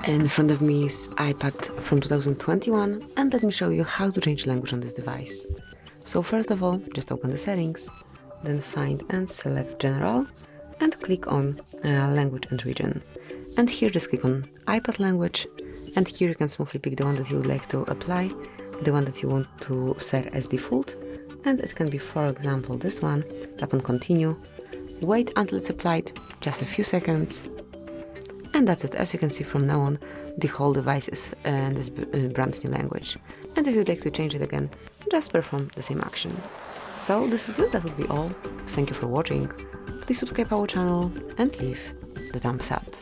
In front of me is iPad from 2021, and let me show you how to change language on this device. So first of all, just open the settings, then find and select General, and click on Language and Region. And here just click on iPad language, and here you can smoothly pick the one that you would like to apply, the one that you want to set as default, and it can be, for example, this one. Tap on Continue, wait until it's applied, just a few seconds, and that's it. As you can see, from now on, the whole device is in this brand new language. And if you'd like to change it again, just perform the same action. So this is it, that would be all. Thank you for watching. Please subscribe our channel and leave the thumbs up.